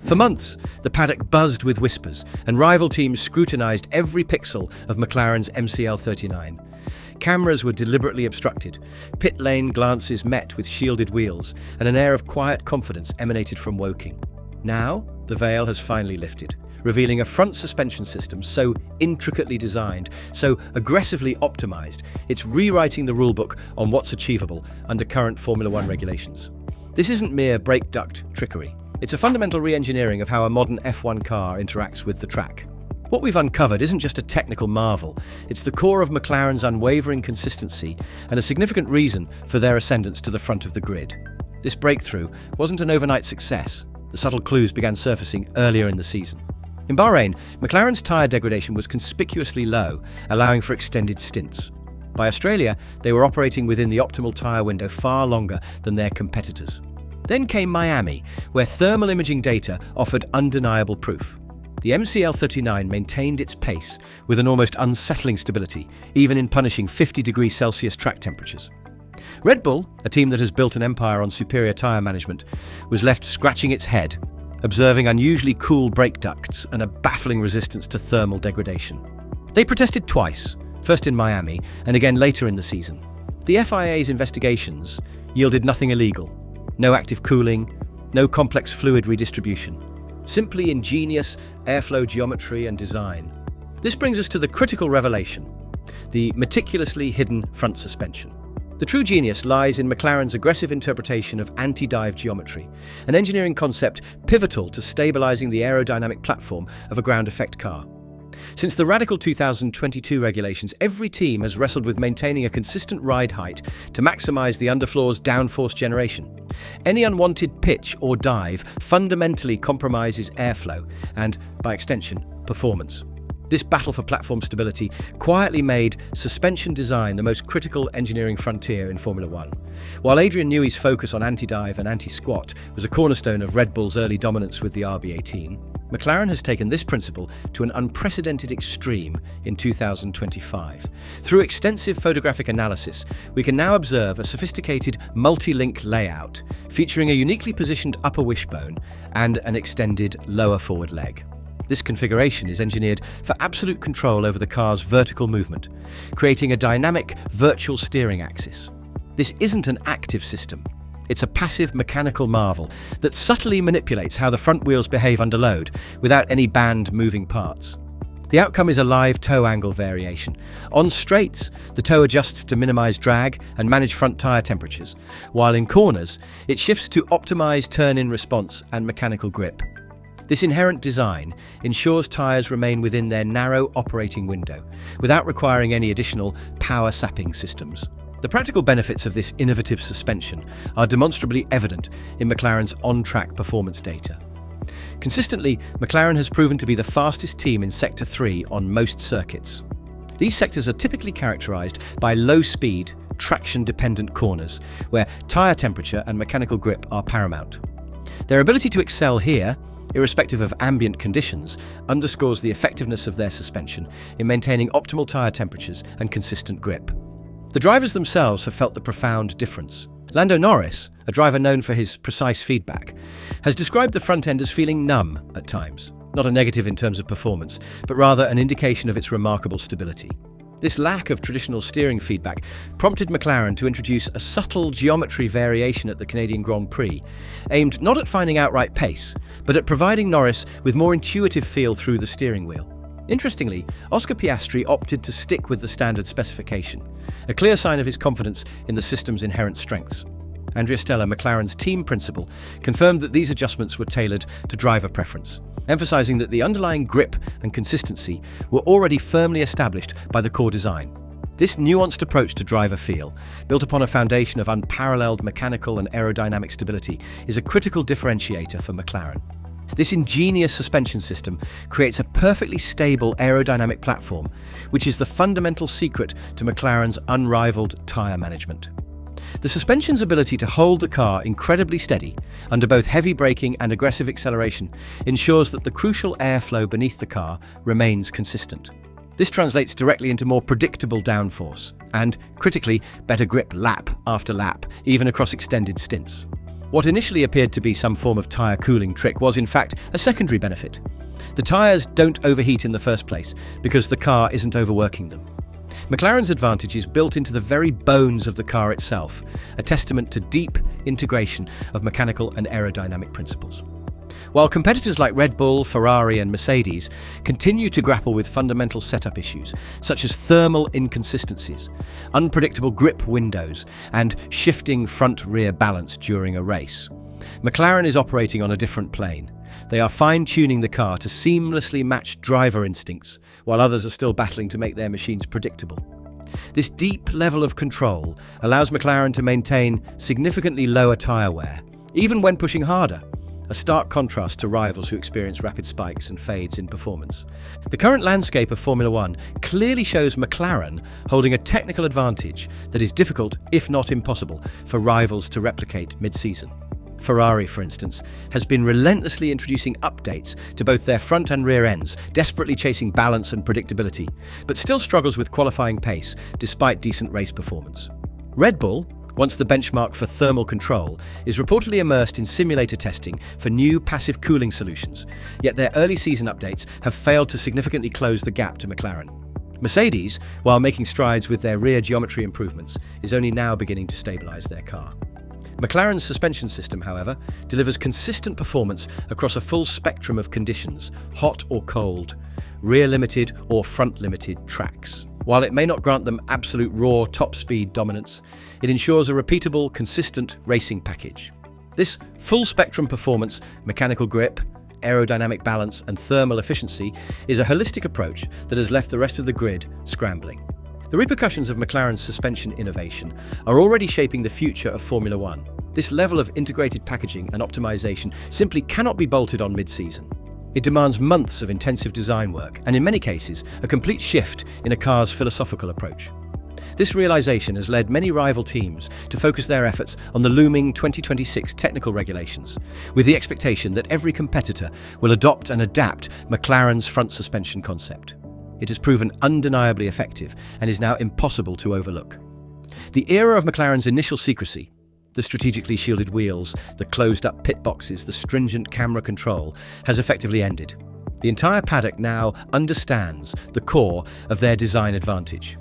For months, the paddock buzzed with whispers, and rival teams scrutinised every pixel of McLaren's MCL39. Cameras were deliberately obstructed, pit lane glances met with shielded wheels, and an air of quiet confidence emanated from Woking. Now, the veil has finally lifted, revealing a front suspension system so intricately designed, so aggressively optimised, it's rewriting the rulebook on what's achievable under current Formula One regulations. This isn't mere brake duct trickery. It's a fundamental re-engineering of how a modern F1 car interacts with the track. What we've uncovered isn't just a technical marvel, it's the core of McLaren's unwavering consistency and a significant reason for their ascendance to the front of the grid. This breakthrough wasn't an overnight success. The subtle clues began surfacing earlier in the season. In Bahrain, McLaren's tyre degradation was conspicuously low, allowing for extended stints. By Australia, they were operating within the optimal tyre window far longer than their competitors. Then came Miami, where thermal imaging data offered undeniable proof. The MCL39 maintained its pace with an almost unsettling stability, even in punishing 50°C track temperatures. Red Bull, a team that has built an empire on superior tyre management, was left scratching its head, observing unusually cool brake ducts and a baffling resistance to thermal degradation. They protested twice, first in Miami and again later in the season. The FIA's investigations yielded nothing illegal. No active cooling, no complex fluid redistribution. Simply ingenious airflow geometry and design. This brings us to the critical revelation, the meticulously hidden front suspension. The true genius lies in McLaren's aggressive interpretation of anti-dive geometry, an engineering concept pivotal to stabilizing the aerodynamic platform of a ground effect car. Since the radical 2022 regulations, every team has wrestled with maintaining a consistent ride height to maximize the underfloor's downforce generation. Any unwanted pitch or dive fundamentally compromises airflow and, by extension, performance. This battle for platform stability quietly made suspension design the most critical engineering frontier in Formula One. While Adrian Newey's focus on anti-dive and anti-squat was a cornerstone of Red Bull's early dominance with the RB18, McLaren has taken this principle to an unprecedented extreme in 2025. Through extensive photographic analysis, we can now observe a sophisticated multi-link layout featuring a uniquely positioned upper wishbone and an extended lower forward leg. This configuration is engineered for absolute control over the car's vertical movement, creating a dynamic virtual steering axis. This isn't an active system. It's a passive mechanical marvel that subtly manipulates how the front wheels behave under load without any banned moving parts. The outcome is a live toe angle variation. On straights, the toe adjusts to minimize drag and manage front tire temperatures, while in corners, it shifts to optimize turn-in response and mechanical grip. This inherent design ensures tires remain within their narrow operating window, without requiring any additional power-sapping systems. The practical benefits of this innovative suspension are demonstrably evident in McLaren's on-track performance data. Consistently, McLaren has proven to be the fastest team in Sector 3 on most circuits. These sectors are typically characterized by low-speed, traction-dependent corners, where tire temperature and mechanical grip are paramount. Their ability to excel here, irrespective of ambient conditions, underscores the effectiveness of their suspension in maintaining optimal tire temperatures and consistent grip. The drivers themselves have felt the profound difference. Lando Norris, a driver known for his precise feedback, has described the front end as feeling numb at times, not a negative in terms of performance, but rather an indication of its remarkable stability. This lack of traditional steering feedback prompted McLaren to introduce a subtle geometry variation at the Canadian Grand Prix, aimed not at finding outright pace, but at providing Norris with more intuitive feel through the steering wheel. Interestingly, Oscar Piastri opted to stick with the standard specification, a clear sign of his confidence in the system's inherent strengths. Andrea Stella, McLaren's team principal, confirmed that these adjustments were tailored to driver preference, emphasizing that the underlying grip and consistency were already firmly established by the core design. This nuanced approach to driver feel, built upon a foundation of unparalleled mechanical and aerodynamic stability, is a critical differentiator for McLaren. This ingenious suspension system creates a perfectly stable aerodynamic platform, which is the fundamental secret to McLaren's unrivaled tyre management. The suspension's ability to hold the car incredibly steady under both heavy braking and aggressive acceleration ensures that the crucial airflow beneath the car remains consistent. This translates directly into more predictable downforce and, critically, better grip lap after lap, even across extended stints. What initially appeared to be some form of tyre cooling trick was in fact a secondary benefit. The tyres don't overheat in the first place because the car isn't overworking them. McLaren's advantage is built into the very bones of the car itself, a testament to deep integration of mechanical and aerodynamic principles. While competitors like Red Bull, Ferrari and Mercedes continue to grapple with fundamental setup issues such as thermal inconsistencies, unpredictable grip windows and shifting front-rear balance during a race, McLaren is operating on a different plane. They are fine-tuning the car to seamlessly match driver instincts, while others are still battling to make their machines predictable. This deep level of control allows McLaren to maintain significantly lower tyre wear, even when pushing harder, a stark contrast to rivals who experience rapid spikes and fades in performance. The current landscape of Formula One clearly shows McLaren holding a technical advantage that is difficult, if not impossible, for rivals to replicate mid-season. Ferrari, for instance, has been relentlessly introducing updates to both their front and rear ends, desperately chasing balance and predictability, but still struggles with qualifying pace despite decent race performance. Red Bull, once the benchmark for thermal control, is reportedly immersed in simulator testing for new passive cooling solutions, yet their early season updates have failed to significantly close the gap to McLaren. Mercedes, while making strides with their rear geometry improvements, is only now beginning to stabilise their car. McLaren's suspension system, however, delivers consistent performance across a full spectrum of conditions, hot or cold, rear-limited or front-limited tracks. While it may not grant them absolute raw top-speed dominance, it ensures a repeatable, consistent racing package. This full-spectrum performance, mechanical grip, aerodynamic balance and thermal efficiency is a holistic approach that has left the rest of the grid scrambling. The repercussions of McLaren's suspension innovation are already shaping the future of Formula One. This level of integrated packaging and optimization simply cannot be bolted on mid-season. It demands months of intensive design work and, in many cases, a complete shift in a car's philosophical approach. This realization has led many rival teams to focus their efforts on the looming 2026 technical regulations, with the expectation that every competitor will adopt and adapt McLaren's front suspension concept. It has proven undeniably effective and is now impossible to overlook. The era of McLaren's initial secrecy, the strategically shielded wheels, the closed-up pit boxes, the stringent camera control, has effectively ended. The entire paddock now understands the core of their design advantage.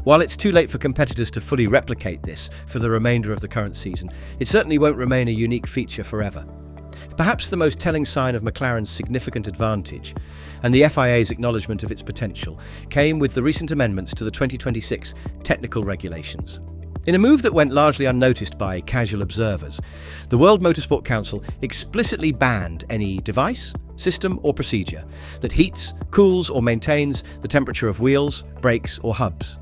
While it's too late for competitors to fully replicate this for the remainder of the current season, it certainly won't remain a unique feature forever. Perhaps the most telling sign of McLaren's significant advantage, and the FIA's acknowledgement of its potential, came with the recent amendments to the 2026 technical regulations. In a move that went largely unnoticed by casual observers, the World Motorsport Council explicitly banned any device, system or procedure that heats, cools or maintains the temperature of wheels, brakes or hubs.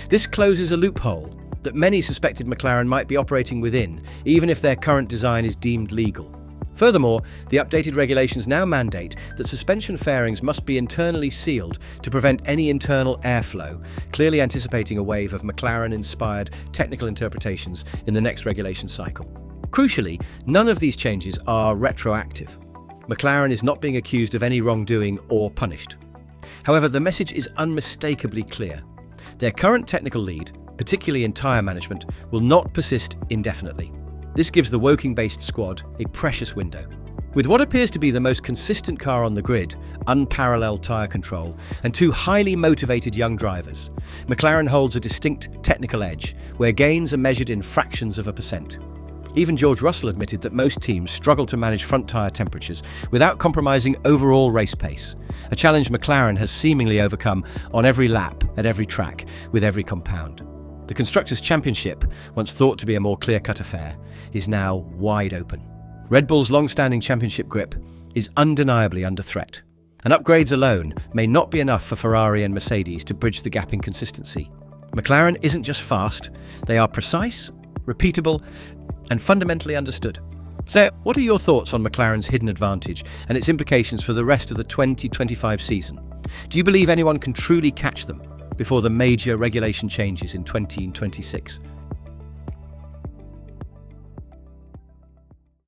This closes a loophole that many suspected McLaren might be operating within, even if their current design is deemed legal. Furthermore, the updated regulations now mandate that suspension fairings must be internally sealed to prevent any internal airflow, clearly anticipating a wave of McLaren-inspired technical interpretations in the next regulation cycle. Crucially, none of these changes are retroactive. McLaren is not being accused of any wrongdoing or punished. However, the message is unmistakably clear. Their current technical lead, particularly in tyre management, will not persist indefinitely. This gives the Woking-based squad a precious window. With what appears to be the most consistent car on the grid, unparalleled tyre control, and two highly motivated young drivers, McLaren holds a distinct technical edge, where gains are measured in fractions of a percent. Even George Russell admitted that most teams struggle to manage front tyre temperatures without compromising overall race pace, a challenge McLaren has seemingly overcome on every lap, at every track, with every compound. The Constructors' Championship, once thought to be a more clear-cut affair, is now wide open. Red Bull's long-standing championship grip is undeniably under threat, and upgrades alone may not be enough for Ferrari and Mercedes to bridge the gap in consistency. McLaren isn't just fast, they are precise, repeatable, and fundamentally understood. So, what are your thoughts on McLaren's hidden advantage and its implications for the rest of the 2025 season? Do you believe anyone can truly catch them before the major regulation changes in 2026?